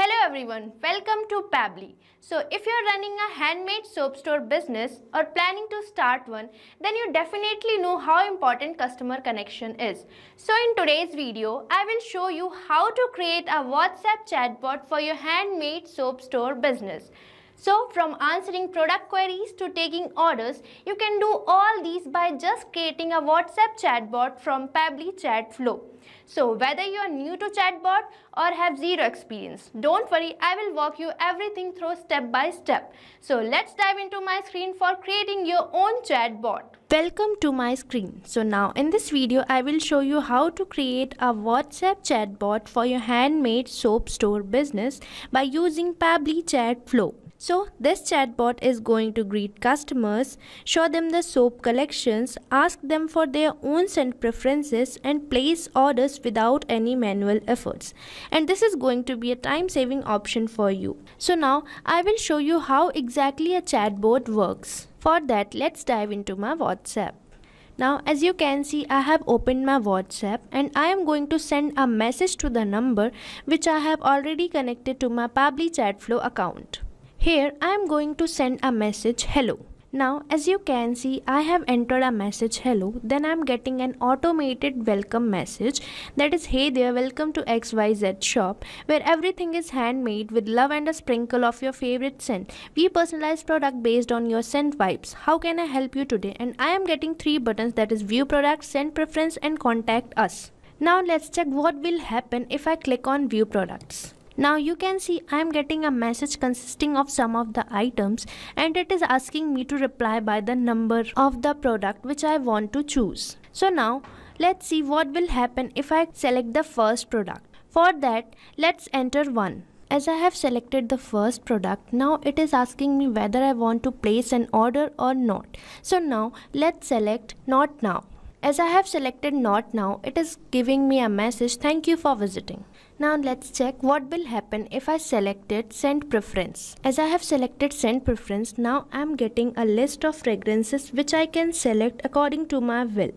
Hello everyone, welcome to Pabbly. So if you're running a handmade soap store business or planning to start one, then you definitely know how important customer connection is. So in today's video, I will show you how to create a WhatsApp chatbot for your handmade soap store business. So from answering product queries to taking orders, you can do all these by just creating a WhatsApp chatbot from Pabbly Chatflow. So whether you are new to chatbot or have zero experience, don't worry, I will walk you everything through step by step. So let's dive into my screen for creating your own chatbot. Welcome to my screen. So now in this video, I will show you how to create a WhatsApp chatbot for your handmade soap store business by using Pabbly Chatflow. So this chatbot is going to greet customers, show them the soap collections, ask them for their own scent preferences and place orders without any manual efforts. And this is going to be a time-saving option for you. So now I will show you how exactly a chatbot works. For that, let's dive into my WhatsApp. Now as you can see, I have opened my WhatsApp and I am going to send a message to the number which I have already connected to my Pabbly Chatflow account. Here I am going to send a message hello. Now as you can see, I have entered a message hello, then I am getting an automated welcome message that is, hey there, welcome to XYZ shop where everything is handmade with love and a sprinkle of your favorite scent. We personalize product based on your scent vibes. How can I help you today? And I am getting 3 buttons, that is view product, scent preference and contact us. Now let's check what will happen if I click on view products. Now you can see I am getting a message consisting of some of the items and it is asking me to reply by the number of the product which I want to choose. So now let's see what will happen if I select the first product. For that, let's enter 1. As I have selected the first product, now it is asking me whether I want to place an order or not. So now let's select not now. As I have selected not now, it is giving me a message, thank you for visiting. Now let's check what will happen if I selected scent preference. As I have selected scent preference, now I am getting a list of fragrances which I can select according to my will.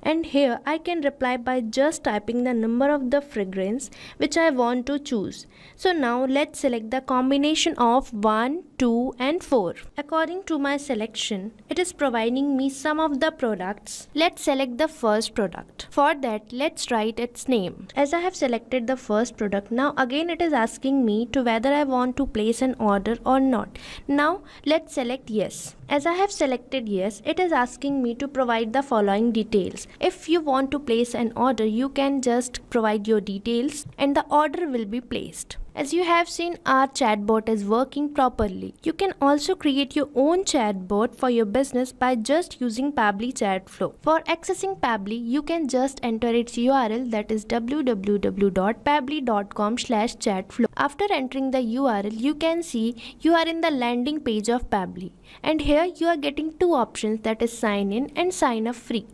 And here I can reply by just typing the number of the fragrance which I want to choose. So now let's select the combination of 1, 2 and 4. According to my selection, it is providing me some of the products. Let's select the first product. For that, let's write its name. As I have selected the first product, now again it is asking me to whether I want to place an order or not. Now let's select yes. As I have selected yes, it is asking me to provide the following details. If you want to place an order, you can just provide your details and the order will be placed. As you have seen, our chatbot is working properly. You can also create your own chatbot for your business by just using Pabbly Chatflow. For accessing Pabbly, you can just enter its URL, that is www.pabbly.com/chatflow. After entering the URL, you can see you are in the landing page of Pabbly. And here you are getting 2 options, that is sign in and sign up free.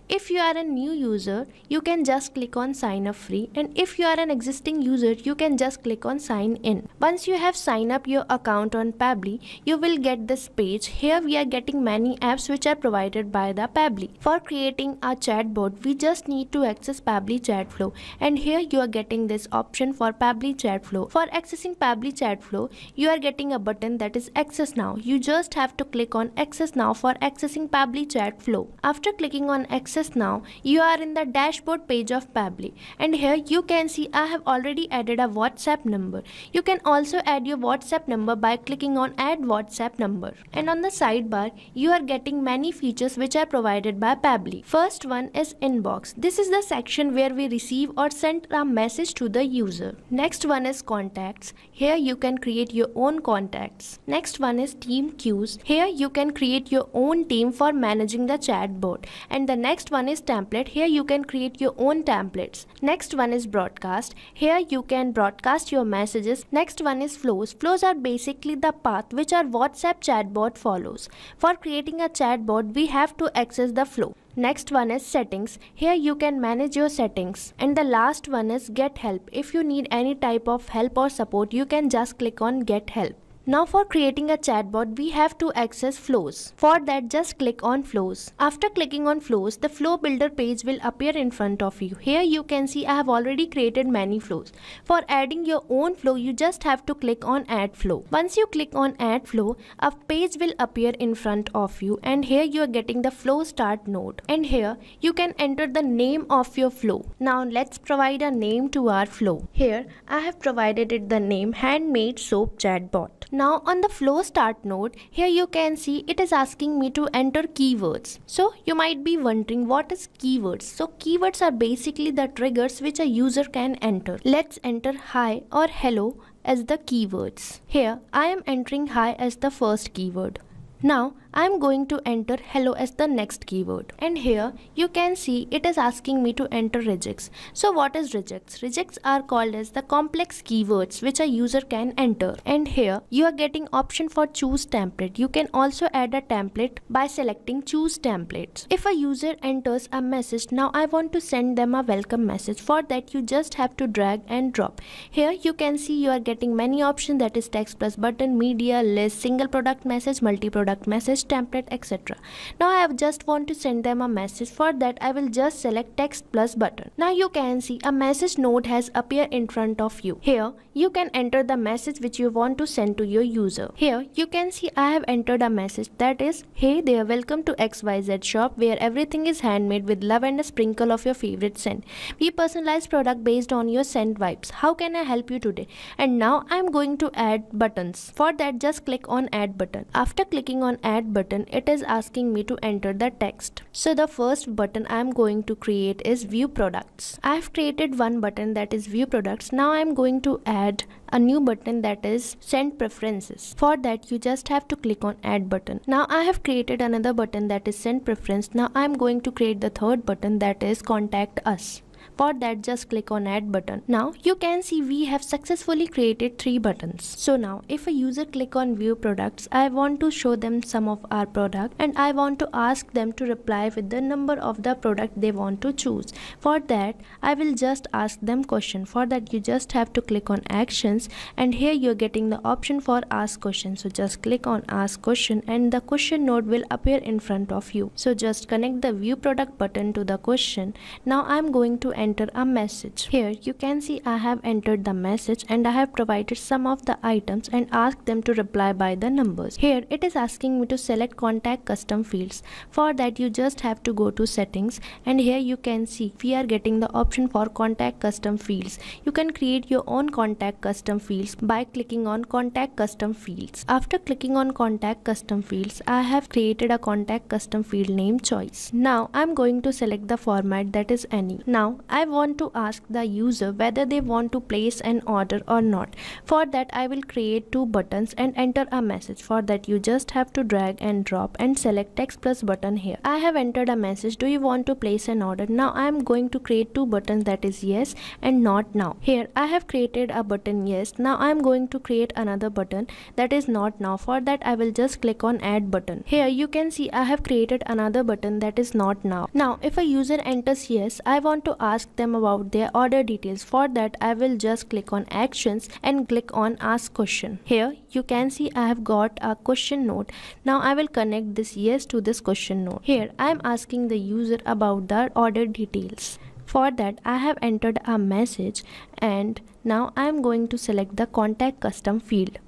If you are a new user, you can just click on sign up free, and if you are an existing user, you can just click on sign in. Once you have signed up your account on Pabbly, you will get this page. Here we are getting many apps which are provided by the Pabbly. For creating a chatbot, we just need to access Pabbly Chatflow, and here you are getting this option for Pabbly Chatflow. For accessing Pabbly Chatflow, you are getting a button that is access now. You just have to click on access now for accessing Pabbly Chatflow. After clicking on access now, you are in the dashboard page of Pabbly, and here you can see I have already added a WhatsApp number. You can also add your WhatsApp number by clicking on add WhatsApp number. And on the sidebar, you are getting many features which are provided by Pabbly. First one is inbox. This is the section where we receive or send a message to the user. Next one is contacts. Here you can create your own contacts. Next one is team queues. Here you can create your own team for managing the chatbot. And the next one is template. Here you can create your own templates. Next one is broadcast. Here you can broadcast your messages. Next one is flows. Flows are basically the path which our WhatsApp chatbot follows. For creating a chatbot, we have to access the flow. Next one is settings. Here you can manage your settings. And the last one is get help. If you need any type of help or support, you can just click on get help. Now for creating a chatbot, we have to access flows. For that, just click on flows. After clicking on flows, the flow builder page will appear in front of you. Here you can see I have already created many flows. For adding your own flow, you just have to click on add flow. Once you click on add flow, a page will appear in front of you, and here you are getting the flow start node. And here you can enter the name of your flow. Now let's provide a name to our flow. Here I have provided it the name Handmade Soap Chatbot. Now on the flow start node, here you can see it is asking me to enter keywords. So you might be wondering what is keywords. So keywords are basically the triggers which a user can enter. Let's enter hi or hello as the keywords. Here I am entering hi as the first keyword. Now I am going to enter hello as the next keyword, and here you can see it is asking me to enter regex. So what is regex? Regex are called as the complex keywords which a user can enter, and here you are getting option for choose template. You can also add a template by selecting choose templates. If a user enters a message, now I want to send them a welcome message. For that you just have to drag and drop. Here you can see you are getting many options, that is text plus button, media, list, single product message, multi-product message, template, etc. Now I just want to send them a message. For that I will just select text plus button. Now you can see a message node has appeared in front of you. Here you can enter the message which you want to send to your user. Here you can see I have entered a message, that is, hey there, welcome to XYZ shop where everything is handmade with love and a sprinkle of your favorite scent. We personalize product based on your scent vibes. How can I help you today? And now I am going to add buttons. For that just click on add button. After clicking on add button, it is asking me to enter the text. So the first button I am going to create is view products. I have created one button, that is view products. Now I am going to add a new button, that is send preferences. For that you just have to click on add button. Now I have created another button, that is send preference. Now I am going to create the third button, that is contact us. For that just click on add button. Now you can see we have successfully created 3 buttons. So now if a user click on view products, I want to show them some of our product, and I want to ask them to reply with the number of the product they want to choose. For that I will just ask them question. For that you just have to click on actions, and here you're getting the option for ask question. So just click on ask question, and the question node will appear in front of you. So just connect the view product button to the question. Now I'm going to enter a message. Here you can see I have entered the message, and I have provided some of the items and asked them to reply by the numbers. Here it is asking me to select contact custom fields. For that you just have to go to settings, and here you can see we are getting the option for contact custom fields. You can create your own contact custom fields by clicking on contact custom fields. After clicking on contact custom fields, I have created a contact custom field name choice. Now I'm going to select the format, that is any. Now I want to ask the user whether they want to place an order or not. For that I will create 2 buttons and enter a message. For that you just have to drag and drop and select text plus button here. I have entered a message, do you want to place an order? Now I am going to create 2 buttons, that is yes and not now. Here I have created a button yes. Now I am going to create another button, that is not now. For that I will just click on add button. Here you can see I have created another button, that is not now. Now if a user enters yes, I want to ask them about their order details. For that I will just click on actions and click on ask question. Here you can see I have got a question node. Now I will connect this yes to this question node. Here I am asking the user about the order details. For that I have entered a message, and now I am going to select the contact custom field.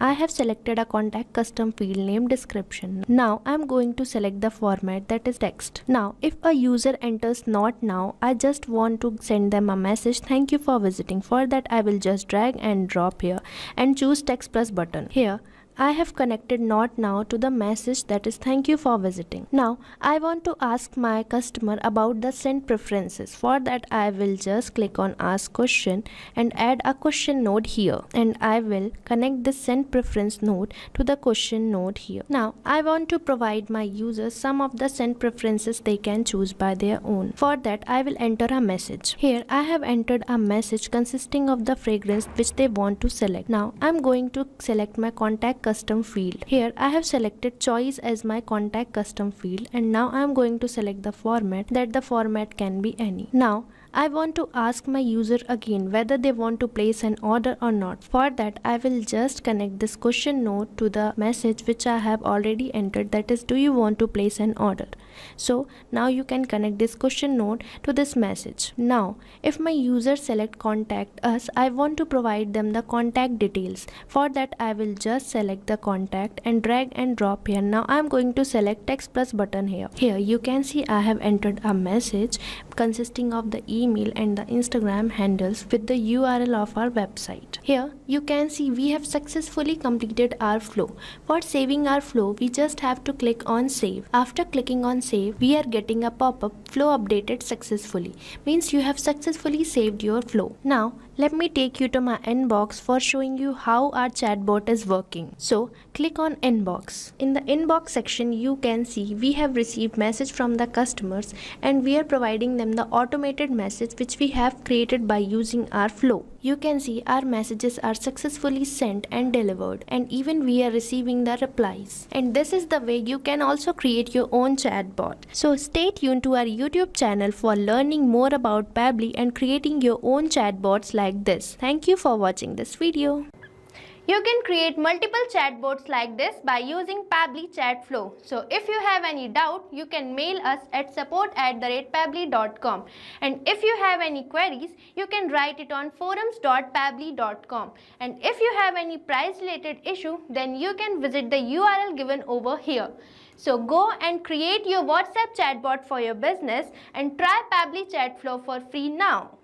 I have selected a contact custom field name description. Now I am going to select the format, that is text. Now if a user enters not now, I just want to send them a message, thank you for visiting. For that I will just drag and drop here and choose text plus button. Here I have connected not now to the message, that is thank you for visiting. Now I want to ask my customer about the send preferences. For that I will just click on ask question and add a question node here, and I will connect the send preference node to the question node here. Now I want to provide my users some of the send preferences they can choose by their own. For that I will enter a message. Here I have entered a message consisting of the fragrance which they want to select. Now I am going to select my contact custom field. Here I have selected choice as my contact custom field, and now I am going to select the format, that the format can be any. Now I want to ask my user again whether they want to place an order or not. For that, I will just connect this question note to the message which I have already entered, that is, do you want to place an order? So now you can connect this question note to this message. Now, if my user select contact us, I want to provide them the contact details. For that, I will just select the contact and drag and drop here. Now I am going to select text plus button here. Here you can see I have entered a message consisting of the email and the Instagram handles with the URL of our website. Here you can see we have successfully completed our flow. For saving our flow, we just have to click on save. After clicking on save, we are getting a pop-up flow updated successfully. Means you have successfully saved your flow. Now let me take you to my inbox for showing you how our chatbot is working. So click on inbox. In the inbox section, you can see we have received message from the customers and we are providing them the automated message which we have created by using our flow. You can see our messages are successfully sent and delivered, and even we are receiving the replies. And this is the way you can also create your own chatbot. So stay tuned to our YouTube channel for learning more about Pabbly and creating your own chatbots like this. Thank you for watching this video. You can create multiple chatbots like this by using Pabbly Chatflow. So if you have any doubt, you can mail us at support@pabbly.com. And if you have any queries, you can write it on forums.pabbly.com. And if you have any price related issue, then you can visit the URL given over here. So go and create your WhatsApp chatbot for your business and try Pabbly Chatflow for free now.